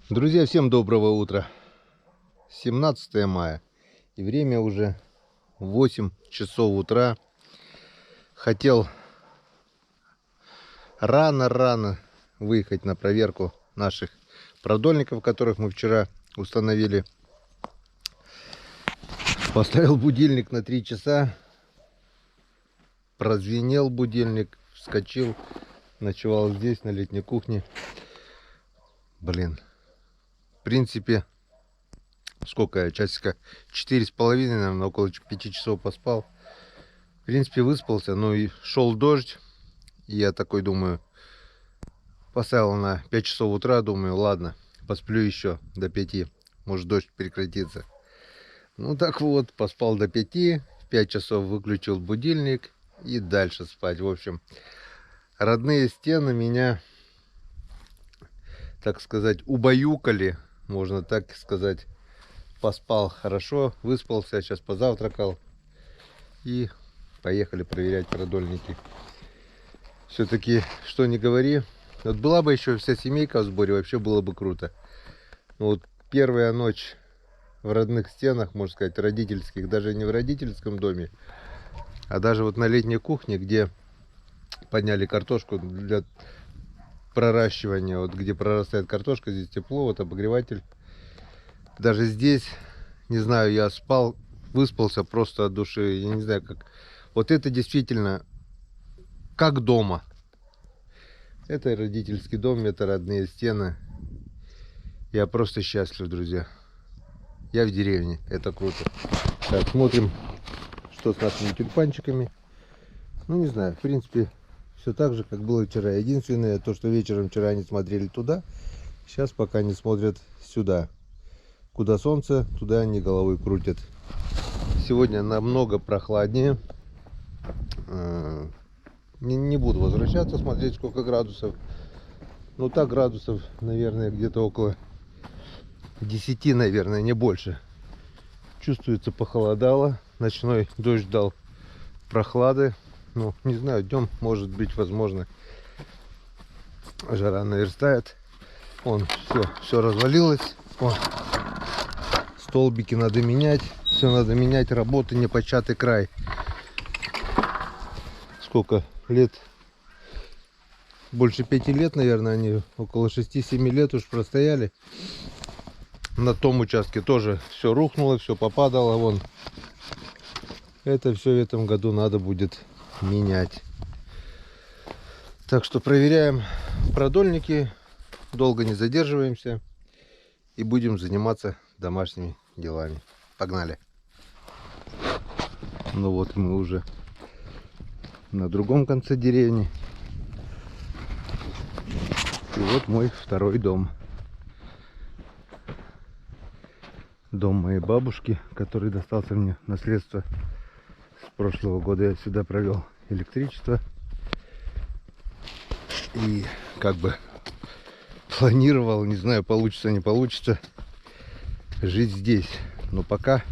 Друзья, всем доброго утра. 17 мая. И время уже 8 часов утра. Хотел рано-рано выехать на проверку наших продольников, которых мы вчера установили. Поставил будильник на 3 часа. Прозвенел будильник. Вскочил. Ночевал здесь, на летней кухне. В принципе, сколько я, часика 4,5, наверное, около 5 часов поспал. В принципе, выспался, но и шел дождь. И я такой думаю, поставил на 5 часов утра, думаю, ладно, посплю еще до 5, может дождь прекратится. Ну так вот, поспал до 5, в 5 часов выключил будильник и дальше спать. В общем, родные стены меня, так сказать, убаюкали, можно так сказать. Поспал хорошо, выспался, сейчас позавтракал и поехали проверять продольники. Все-таки, что ни говори, вот была бы еще вся семейка в сборе, вообще было бы круто. Но вот первая ночь в родных стенах, можно сказать, родительских, даже не в родительском доме, а даже вот на летней кухне, где подняли картошку для проращивания, вот где прорастает картошка, здесь тепло, вот обогреватель. Даже здесь, не знаю, я спал, выспался просто от души, я не знаю, как. Вот это действительно как дома. Это родительский дом, это родные стены. Я просто счастлив, друзья. Я в деревне, это круто. Так, смотрим, что с нашими тюльпанчиками. Ну, не знаю, в принципе, все так же, как было вчера. Единственное, то, что вечером вчера они смотрели туда, сейчас пока не смотрят сюда. Куда солнце, туда они головой крутят. Сегодня намного прохладнее. Не буду возвращаться, смотреть, сколько градусов. Ну так, градусов, наверное, где-то около 10, наверное, не больше. Чувствуется, похолодало. Ночной дождь дал прохлады. Ну, не знаю, днем, может быть, возможно, жара наверстает. Вон, все развалилось. Вон. Столбики надо менять, все надо менять, работы непочатый край. Сколько лет? Больше 5 лет, наверное, они около 6-7 лет уж простояли. На том участке тоже все рухнуло, все попадало, вон. Это все в этом году надо будет менять. Так что проверяем продольники, долго не задерживаемся и будем заниматься домашними делами. Погнали. Ну вот мы уже на другом конце деревни. И вот мой второй дом. Дом моей бабушки, который достался мне в наследство. С прошлого года я сюда провел электричество. И как бы планировал, не знаю, получится, не получится, жить здесь. Но пока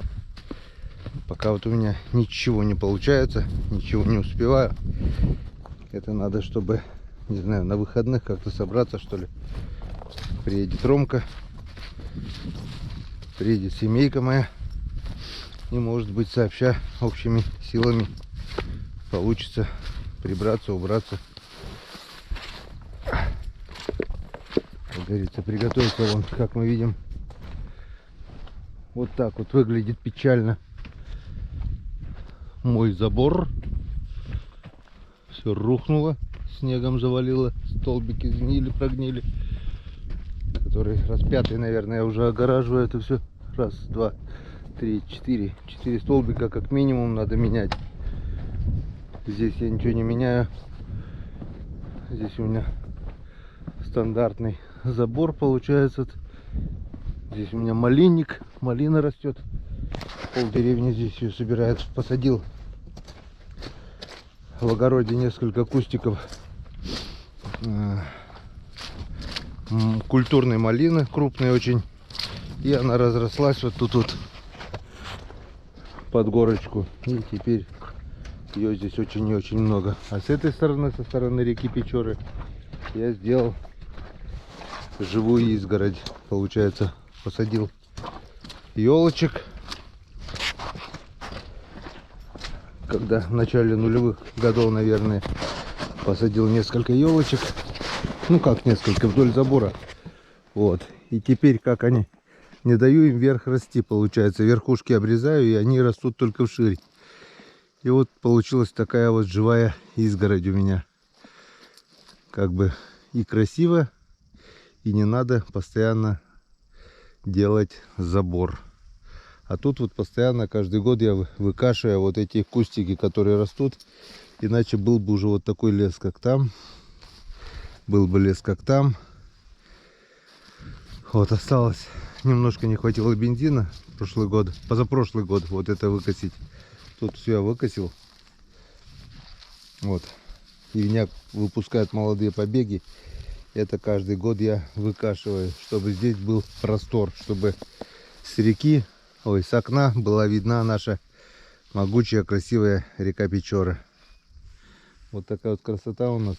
вот у меня ничего не получается, ничего не успеваю. Это надо, чтобы, не знаю, на выходных как-то собраться, что ли. Приедет Ромка, приедет семейка моя. И, может быть, сообща общими силами получится прибраться, убраться. Как говорится, приготовиться. Вон, как мы видим, вот так вот выглядит печально мой забор. Все рухнуло, снегом завалило, столбики сгнили, прогнили, которые распятые, наверное, я уже огораживаю это все. Раз, два, три, четыре столбика как минимум надо менять. Здесь я ничего не меняю. Здесь у меня стандартный забор получается. Здесь у меня малинник, малина растет. Пол деревни здесь ее собирает. Посадил в огороде несколько кустиков культурной малины, крупной очень. И она разрослась вот тут вот под горочку. И теперь ее здесь очень и очень много. А с этой стороны, со стороны реки Печоры, я сделал живую изгородь. Получается, посадил елочек. Когда в начале нулевых годов, наверное, посадил несколько елочек. Ну как несколько, вдоль забора. Вот. И теперь как они, не даю им вверх расти, получается. Верхушки обрезаю, и они растут только вширь. И вот получилась такая вот живая изгородь у меня. Как бы и красиво, и не надо постоянно делать забор. А тут вот постоянно каждый год я выкашиваю вот эти кустики, которые растут. Иначе был бы уже вот такой лес, как там. Был бы лес, как там. Вот осталось. Немножко не хватило бензина прошлый год. Позапрошлый год вот это выкосить. Тут все я выкосил. Вот. Ивняк выпускает молодые побеги. Это каждый год я выкашиваю, чтобы здесь был простор, чтобы с реки, ой, с окна была видна наша могучая, красивая река Печора. Вот такая вот красота у нас.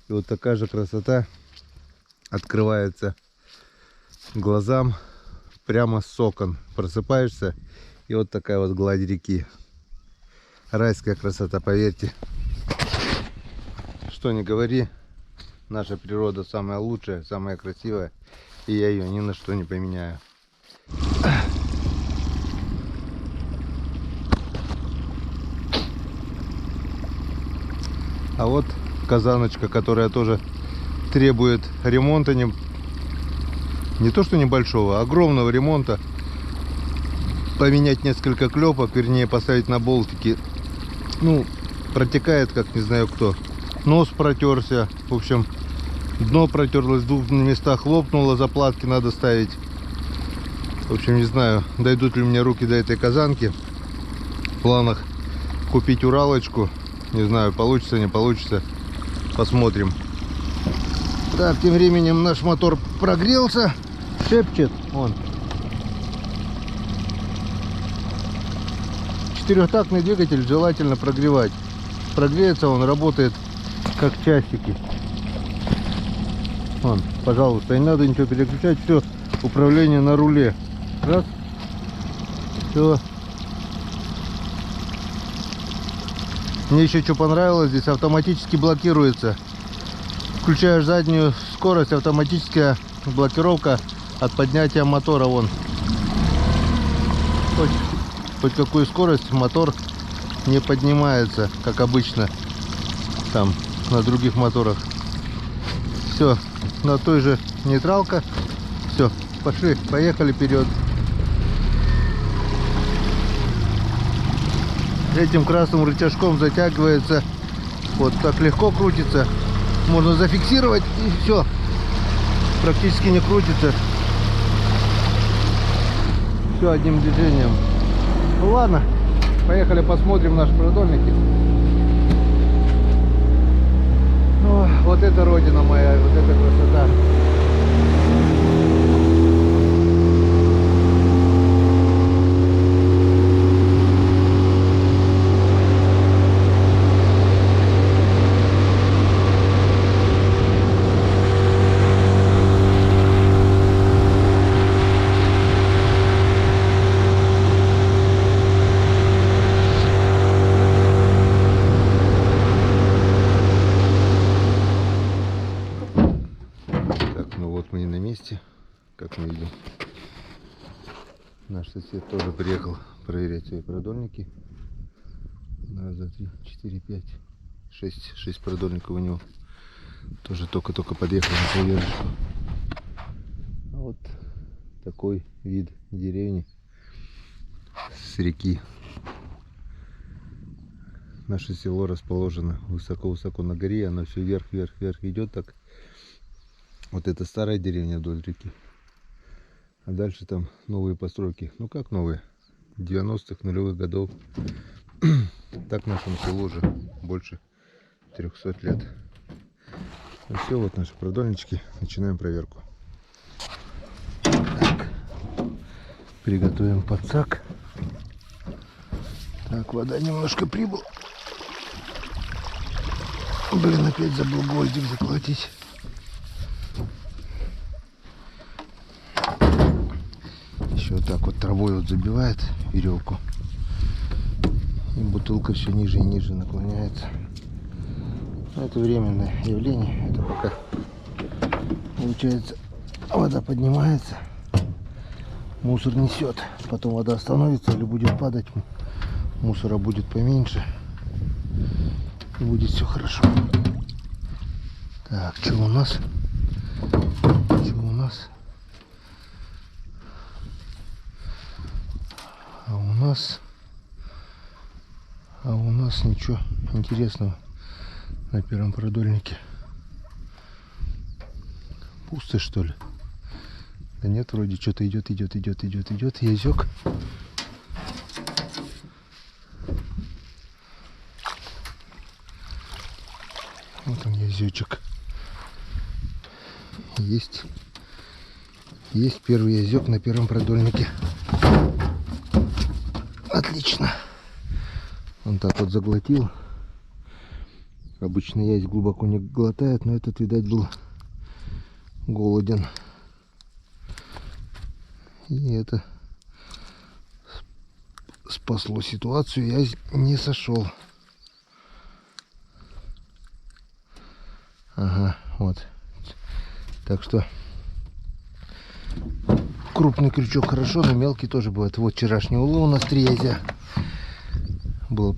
И вот такая же красота открывается глазам прямо с окон. Просыпаешься, и вот такая вот гладь реки. Райская красота, поверьте. Что ни говори, наша природа самая лучшая, самая красивая. И я ее ни на что не поменяю. А вот казаночка, которая тоже требует ремонта, не то что небольшого, а огромного ремонта. Поменять несколько клепок, вернее поставить на болтики. Ну, протекает, как не знаю кто. Нос протерся, в общем, дно протерлось, в двух местах лопнуло, заплатки надо ставить. В общем, не знаю, дойдут ли у меня руки до этой казанки. В планах купить уралочку. Не знаю, получится, не получится. Посмотрим. Так, тем временем наш мотор прогрелся. Шепчет он. Четырехтактный двигатель желательно прогревать. Прогреется он, работает как часики. Вон, пожалуйста, не надо ничего переключать. Все, управление на руле. Раз. Все. Мне еще что понравилось, здесь автоматически блокируется. Включаешь заднюю скорость, автоматическая блокировка от поднятия мотора. Вон. Хоть какую скорость, мотор не поднимается, как обычно там на других моторах. Все, на той же нейтралка. Все, пошли, поехали вперед. Этим красным рычажком затягивается, вот так легко крутится. Можно зафиксировать, и все, практически не крутится. Все одним движением. Ну ладно, поехали посмотрим наши продольники. О, вот это родина моя, вот это красота. Как мы видим, наш сосед тоже приехал проверять свои продольники. Раз, два, три, 4, 5, 6 продольников у него. Тоже только-только подъехал на проверочку. А вот такой вид деревни с реки. Наше село расположено высоко-высоко на горе, оно все вверх-вверх-вверх идет так. Вот это старая деревня вдоль реки. А дальше там новые постройки. Ну как новые? 90-х, нулевых годов. Так нашему селу уже больше 300 лет. Ну все, вот наши продольнички. Начинаем проверку. Так. Приготовим подсак. Так, вода немножко прибыла. Блин, опять забыл гвоздик заплатить. Все вот так вот травой вот забивает веревку. И бутылка все ниже и ниже наклоняется. Но это временное явление. Это пока получается вода поднимается, мусор несет. Потом вода остановится или будет падать, мусора будет поменьше. И будет все хорошо. Так, что у нас? Что у нас? А у нас ничего интересного на первом продольнике. Пусто, что ли? Да нет, вроде что-то идет язёк. Вот он, язёчек. Есть первый язёк на первом продольнике. Отлично. Он так вот заглотил. Обычно язь глубоко не глотает, но этот, видать, был голоден. И это спасло ситуацию. Язь не сошел. Ага, вот. Так что крупный крючок хорошо, но мелкий тоже бывает. Вот вчерашний улов у нас 3 язя. Было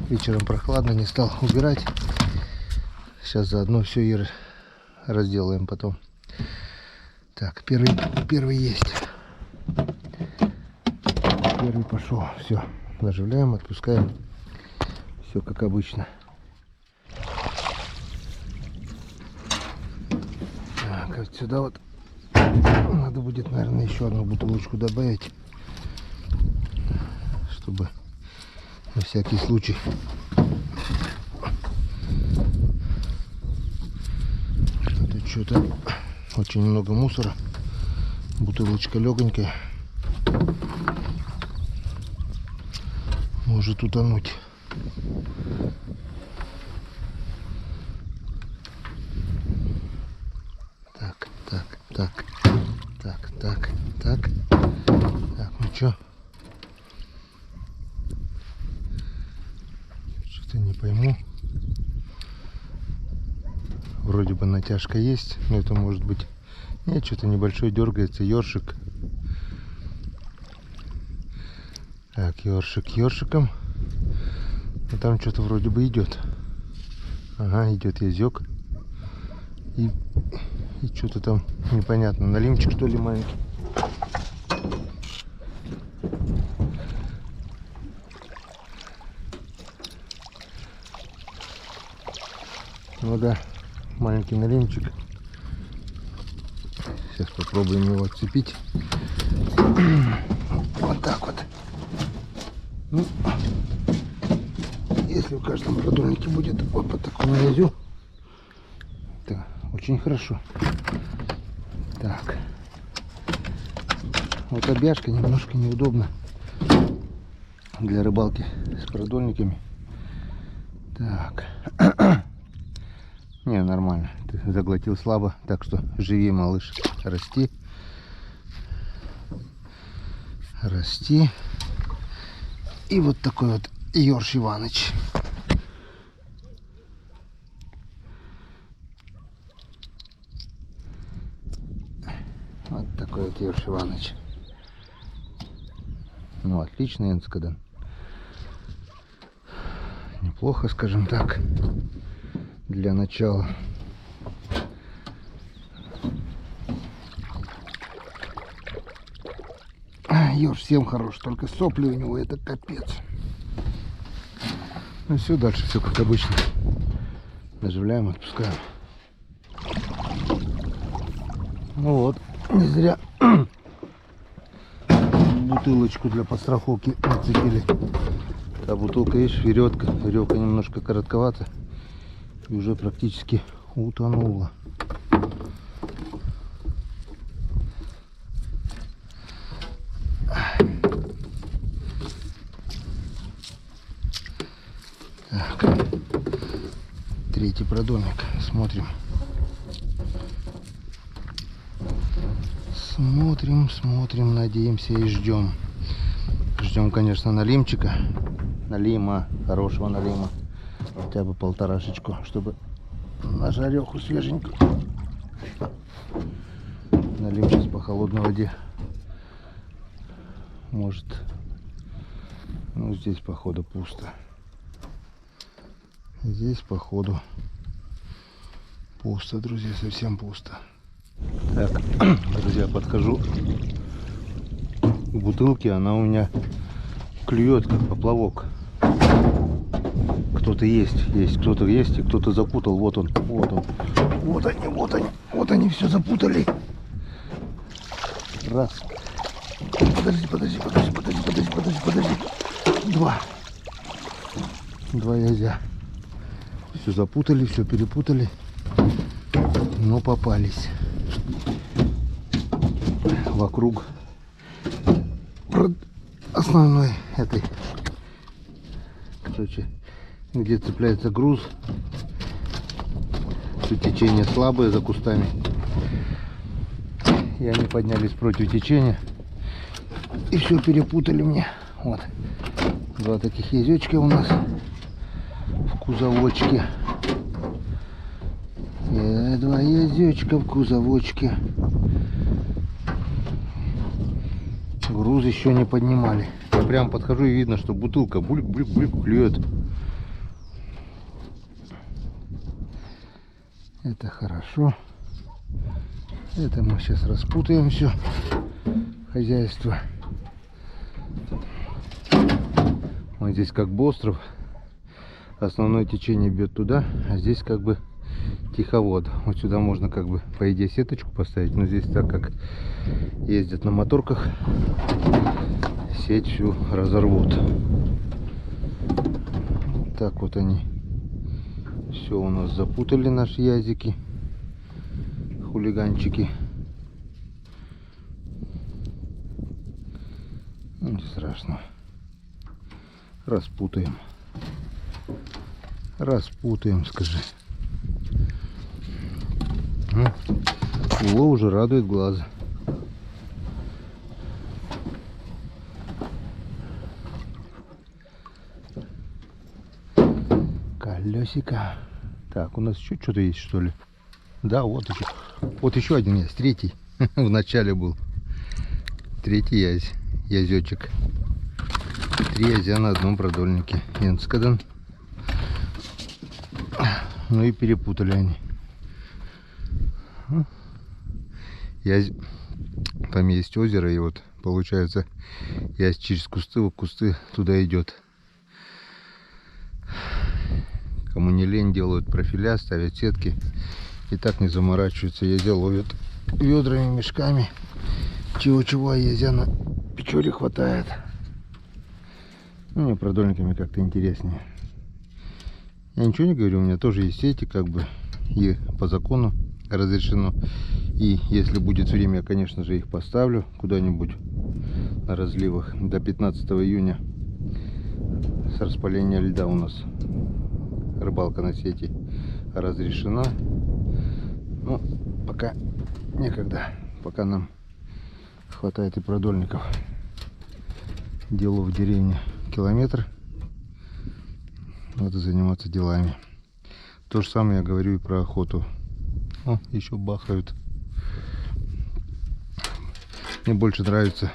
вечером прохладно, не стал убирать. Сейчас заодно все и разделаем потом. Так, первый есть. Первый пошел. Все, наживляем, отпускаем. Все как обычно. Так, вот сюда вот надо будет, наверное, еще одну бутылочку добавить, чтобы на всякий случай. Это что-то очень много мусора. Бутылочка легонькая. Может утонуть. Так, ну что? Что-то не пойму. Вроде бы натяжка есть, но это может быть... Нет, что-то небольшой дергается, ёршик. Так, ёршик ёршиком. Но там что-то вроде бы идет. Ага, идет язёк. И что-то там непонятно. Налимчик, что ли, маленький. Ну да, маленький налимчик. Сейчас попробуем его отцепить. Вот так вот. Ну, если в каждом продольнике будет вот по такому язю, это очень хорошо. Так. Вот обяжка немножко неудобно для рыбалки с продольниками. Так. Не, нормально. Ты заглотил слабо, так что живи, малыш. Расти. Расти. И вот такой вот Ёрш Иваныч. Вот такой вот Ёрш Иваныч. Ну, отличный энскаден. Неплохо, скажем так, для начала. Ёрш всем хорош, только сопли у него это капец. Ну все, дальше все как обычно. Наживляем, отпускаем. Ну вот, не зря бутылочку для подстраховки нацепили. А бутылка, видишь, веревка немножко коротковата и уже практически утонула. Так, третий продольник, смотрим. Смотрим, смотрим, надеемся и ждем. Ждем, конечно, налимчика. Налима, хорошего налима. Хотя бы полторашечку, чтобы на жареху свеженькую. Налим сейчас по холодной воде. Может, ну здесь походу пусто. Здесь походу пусто, друзья, совсем пусто. Так, друзья, подхожу к бутылке, она у меня клюет как поплавок. Кто-то есть, кто-то есть, и кто-то запутал. Вот он, вот он. Вот они все запутали. Раз. Подожди. Два язя. Все запутали, все перепутали. Но попались. Вокруг основной этой, короче, где цепляется груз. Тут течение слабое за кустами. И они поднялись против течения. И все перепутали мне. Вот. Два таких язычка у нас в кузовочке. Два язычка в кузовочке. Груз еще не поднимали. Я прям подхожу и видно, что бутылка бульк клюет. Это хорошо. Это мы сейчас распутаем все хозяйство. Вот здесь как бы остров. Основное течение бьет туда, а здесь как бы тиховод. Вот сюда можно как бы по идее сеточку поставить, но здесь, так как ездят на моторках, сеть всю разорвут. Так вот они все у нас запутали, наши языки, хулиганчики. Ничего страшного. Распутаем, скажи. Улов уже радует глаз. Колесико. Так, у нас еще что-то есть, что ли? Да, вот еще. Вот еще один есть, третий. В начале был. Третий язечек. 3 язя на одном продольнике. Енскадан. Ну и перепутали они. Там есть озеро, и вот получается язь через кусты туда идет. Кому не лень, делают профиля, ставят сетки и так не заморачиваются. Язя ловят ведрами, мешками. Чего-чего, а язя на печоре хватает. Ну, мне продольниками как-то интереснее. Я ничего не говорю, у меня тоже есть сети, как бы, и по закону разрешено. И если будет время, я, конечно же, их поставлю куда-нибудь на разливах. До 15 июня с распаления льда у нас рыбалка на сети разрешена. Ну, пока некогда, пока нам хватает и продольников. Делу в деревне километр. Надо заниматься делами. То же самое я говорю и про охоту. О, еще бахают. Мне больше нравится,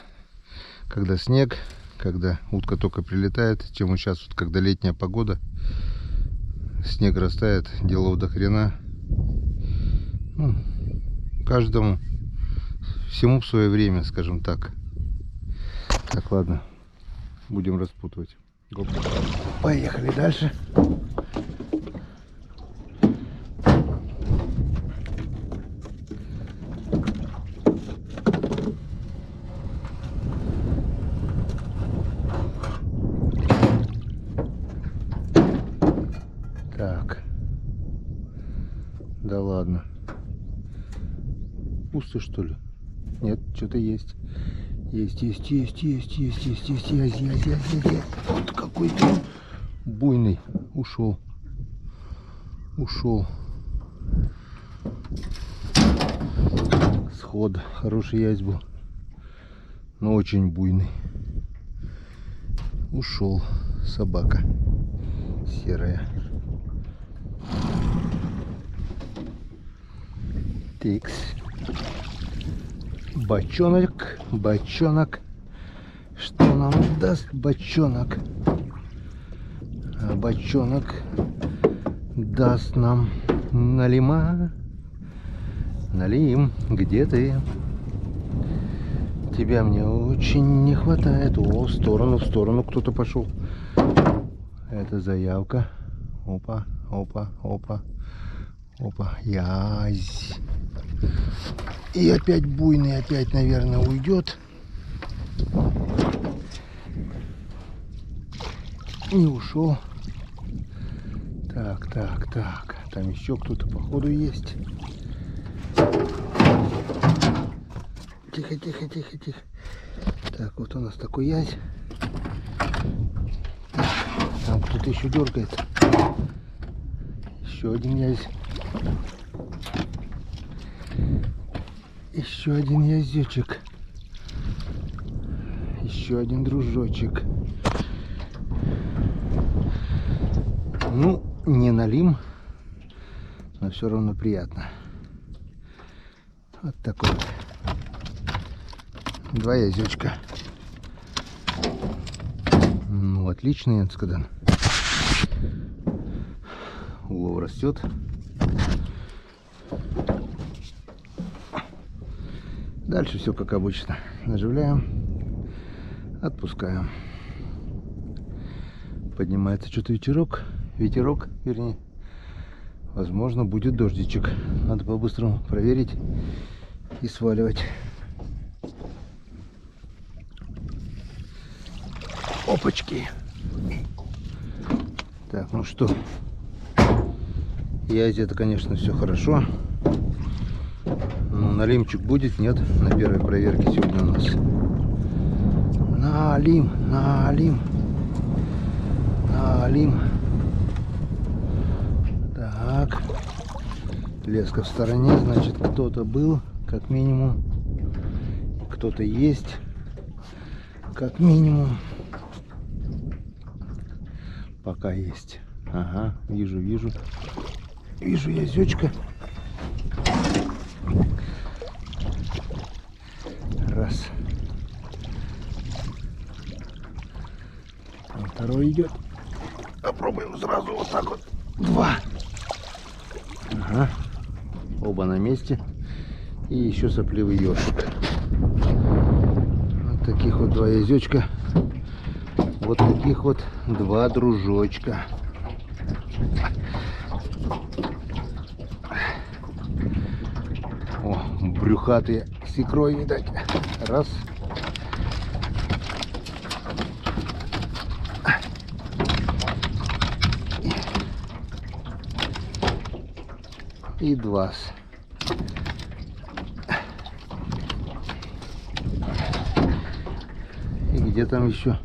когда снег, когда утка только прилетает, чем вот сейчас, вот, когда летняя погода. Снег растает, делов до хрена. Ну, каждому, всему в свое время, скажем так. Так, ладно, будем распутывать. Поехали дальше. Так. Да ладно. Пусто, что ли? Нет, что-то есть. Есть. Вот какой-то он буйный. Ушел. Сход хороший ясь был, но очень буйный. Ушел собака серая. Тикс. Бочонок, бочонок. Что нам даст бочонок? А бочонок даст нам налима. Налим, где ты? Тебя мне очень не хватает. О, в сторону кто-то пошел. Это заявка. Опа, опа, опа, опа. Язь. И опять буйный, опять, наверное, уйдет. Не ушел. Так, так, так. Там еще кто-то походу есть. Тихо, тихо, тихо, тихо. Так, вот у нас такой язь. Там кто-то еще дергает. Еще один язь. Еще один язычек. Еще один дружочек. Ну, не налим, но все равно приятно. Вот такой вот. Два язычка. Ну, отличный энцкадан. Улов растет. Дальше все как обычно. Наживляем, отпускаем. Поднимается что-то ветерок, вернее. Возможно, будет дождичек. Надо по-быстрому проверить и сваливать. Опачки. Так, ну что, язь это, конечно, все хорошо. Но налимчик будет? Нет, на первой проверке сегодня у нас. Налим, налим, налим. Так, леска в стороне, значит, кто-то был, как минимум. Кто-то есть, как минимум. Пока есть. Ага, вижу, вижу. Вижу язычка. Раз. Там второй идет. Попробуем сразу вот так вот. Два. Ага. Оба на месте. И еще сопливый ёршик. Вот таких вот два язычка. Вот таких вот два дружочка. О, брюхатые с икрой, видать. Раз. И два. И где там еще?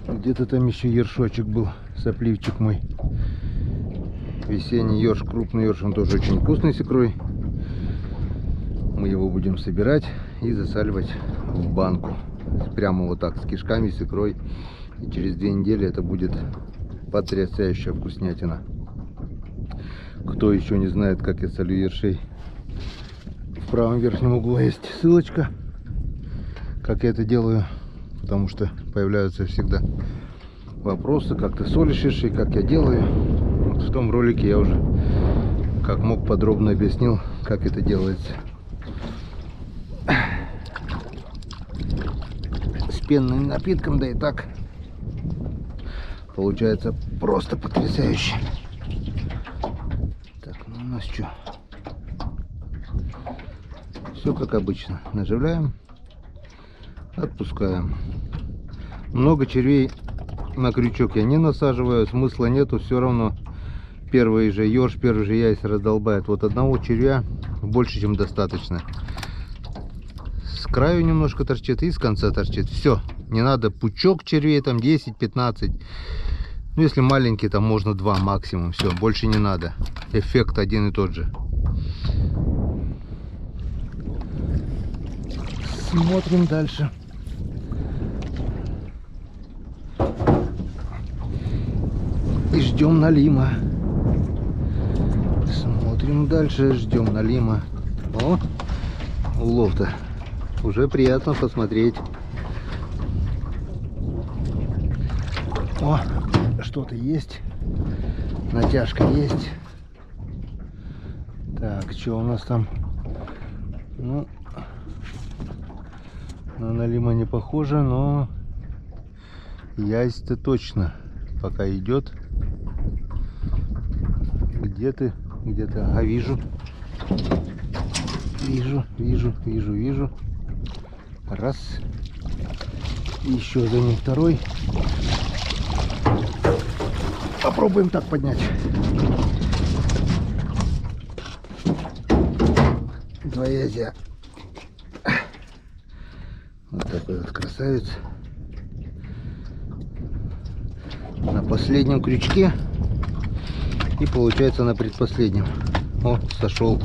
Где-то там еще ершочек был, сопливчик мой. Весенний ерш, крупный ерш, он тоже очень вкусный с икрой. Мы его будем собирать и засаливать в банку. Прямо вот так, с кишками, с икрой. И через 2 недели это будет потрясающая вкуснятина. Кто еще не знает, как я солю ершей, в правом верхнем углу есть ссылочка, как я это делаю. Потому что появляются всегда вопросы, как ты солишь ершей, как я делаю. Вот в том ролике я уже как мог подробно объяснил, как это делается. С пенным напитком, да и так получается просто потрясающе. Так, ну у нас что? Все как обычно. Наживляем, отпускаем. Много червей на крючок я не насаживаю, смысла нету, все равно первый же ерш, первый же яйца раздолбает. Вот одного червя больше, чем достаточно. С краю немножко торчит и с конца торчит. Все, не надо пучок червей, там 10-15. Ну, если маленький, там можно 2 максимум. Все, больше не надо. Эффект один и тот же. Смотрим дальше. И ждем налима. Смотрим дальше, ждем налима. О, улов-то. Уже приятно посмотреть. О, что-то есть. Натяжка есть. Так, что у нас там? Ну, на налима не похоже, но ясь-то точно пока идет. Где ты? Где-то. А, вижу. Вижу. Раз. И еще за ним второй. Попробуем так поднять. Двоязя. Вот такой вот красавец. На последнем крючке. И получается на предпоследнем. О, сошел.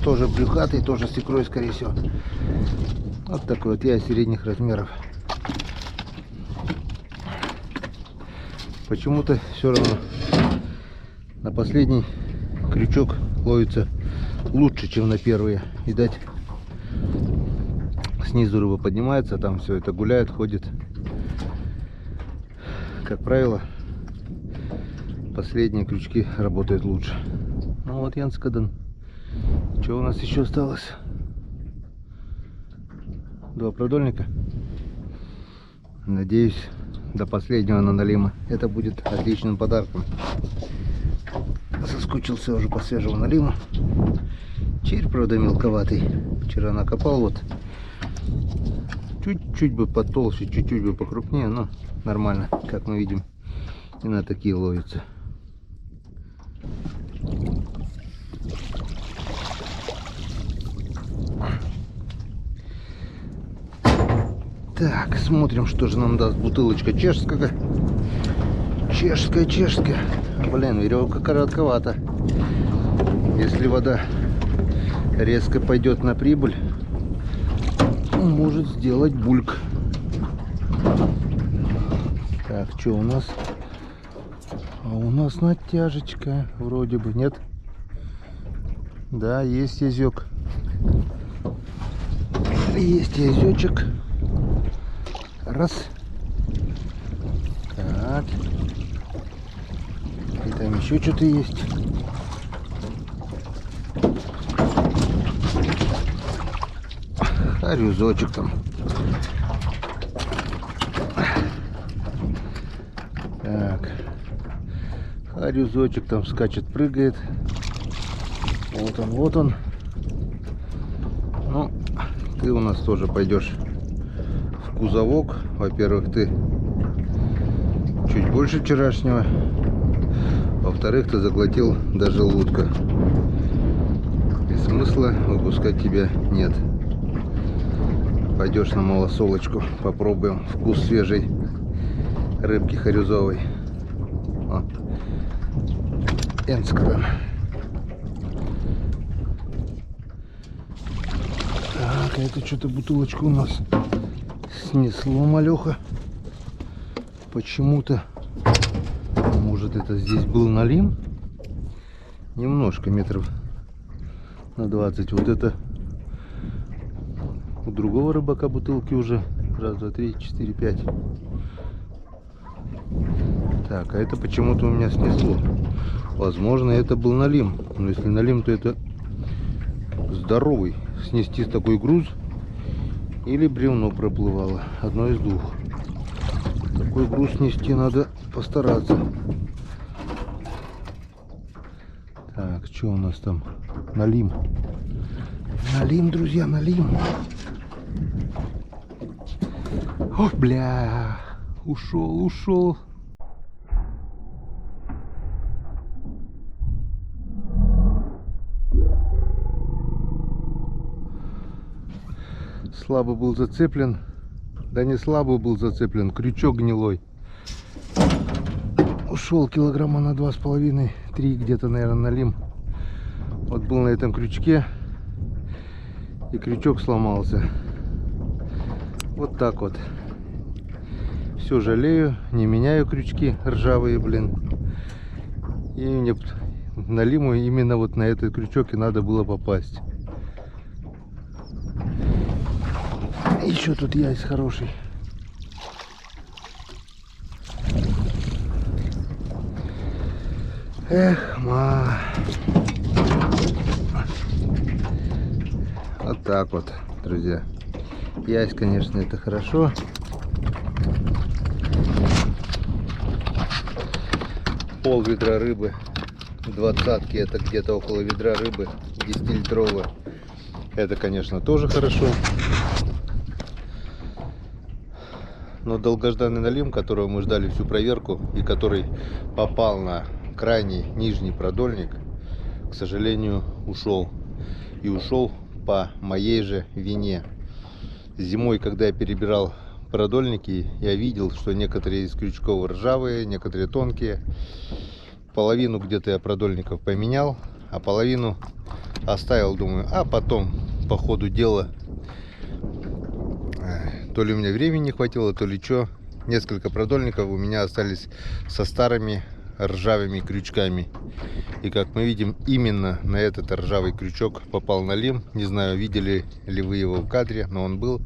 Тоже брюхатый, тоже с икрой, скорее всего. Вот такой вот я средних размеров. Почему-то все равно на последний крючок ловится лучше, чем на первые. Видать, снизу рыба поднимается, там все это гуляет, ходит. Как правило, последние крючки работают лучше. Ну вот Янскаден. Что у нас еще осталось? 2 продольника. Надеюсь, до последнего на налима. Это будет отличным подарком. Соскучился уже по свежему налиму. Червь, правда, мелковатый. Вчера накопал вот. Чуть-чуть бы потолще, чуть-чуть бы покрупнее, но нормально, как мы видим. И на такие ловятся. Так, смотрим, что же нам даст бутылочка чешская. Чешская. Блин, веревка коротковата. Если вода резко пойдет на прибыль, может сделать бульк. Так, что у нас? А у нас натяжечка вроде бы, нет? Да, есть язёк. Есть язёчек. Раз. Так. И там еще что-то есть. Харюзочек там. Так. Харюзочек там скачет, прыгает. Вот он. Ну, ты у нас тоже пойдешь в кузовок. Во-первых, ты чуть больше вчерашнего. Во-вторых, ты заглотил до желудка. И смысла выпускать тебя нет. Пойдешь на малосолочку. Попробуем вкус свежей рыбки харюзовой. Янскаден. Так, а это что-то бутылочку у нас снесло, малеха. Почему-то. Может, это здесь был налим? Немножко, метров на 20. Вот это у другого рыбака бутылки уже. Раз, два, три, 4, 5. Так, а это почему-то у меня снесло. Возможно, это был налим. Но если налим, то это здоровый. Снести такой груз. Или бревно проплывало. Одно из двух. Такой груз снести надо постараться. Так, что у нас там? Налим. Налим, друзья, налим. Ох, бля. Ушел. Слабо был зацеплен. Да не слабо был зацеплен. Крючок гнилой. Ушел килограмма на 2,5-3 где-то, наверное, налим. Вот был на этом крючке. И крючок сломался. Вот так вот. Все жалею, не меняю крючки ржавые, блин. И мне на лиму именно вот на этот крючок и надо было попасть. Еще тут есть хороший. Эх, Вот так вот, друзья. Ясь, конечно, это хорошо. Пол ведра рыбы. Двадцатки, это где-то около ведра рыбы. 10-литровая. Это, конечно, тоже хорошо. Но долгожданный налим, которого мы ждали всю проверку и который попал на крайний нижний продольник, к сожалению, ушел. И ушел по моей же вине. Зимой, когда я перебирал продольники, я видел, что некоторые из крючков ржавые, некоторые тонкие. Половину где-то я продольников поменял, а половину оставил, думаю, а потом по ходу дела, то ли у меня времени не хватило, то ли что, несколько продольников у меня остались со старыми ржавыми крючками. И как мы видим, именно на этот ржавый крючок попал налим. Не знаю, видели ли вы его в кадре, но он был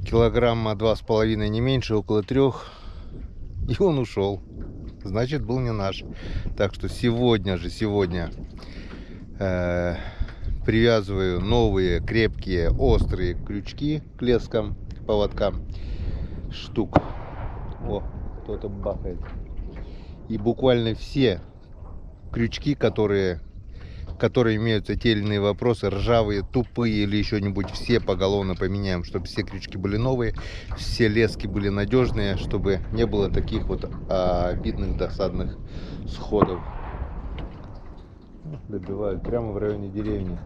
килограмма 2,5, не меньше, около 3. И он ушел. Значит, был не наш. Так что сегодня привязываю новые крепкие острые крючки к лескам, к поводкам. Штук. О, кто-то бахает. И буквально все крючки, которые имеются те или иные вопросы, ржавые, тупые или еще нибудь, все поголовно поменяем, чтобы все крючки были новые, все лески были надежные, чтобы не было таких вот обидных, досадных сходов. Добивают прямо в районе деревни.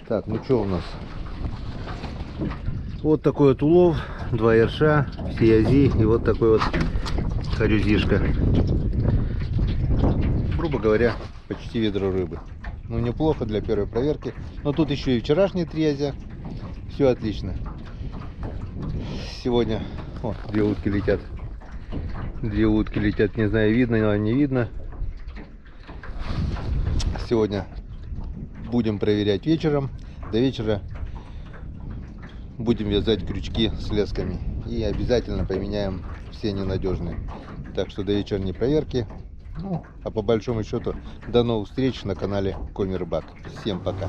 Так, ну что у нас? Вот такой вот улов, 2 ерша, все язи и вот такой вот харюзишка. Грубо говоря, почти ведро рыбы. Ну, неплохо для первой проверки. Но тут еще и вчерашние 3 язя. Все отлично. Сегодня... О, 2 утки летят. 2 утки летят. Не знаю, видно или не видно. Сегодня будем проверять вечером. До вечера будем вязать крючки с лесками. И обязательно поменяем все ненадежные. Так что до вечерней проверки. Ну, а по большому счету, до новых встреч на канале Коми Рыбак. Всем пока.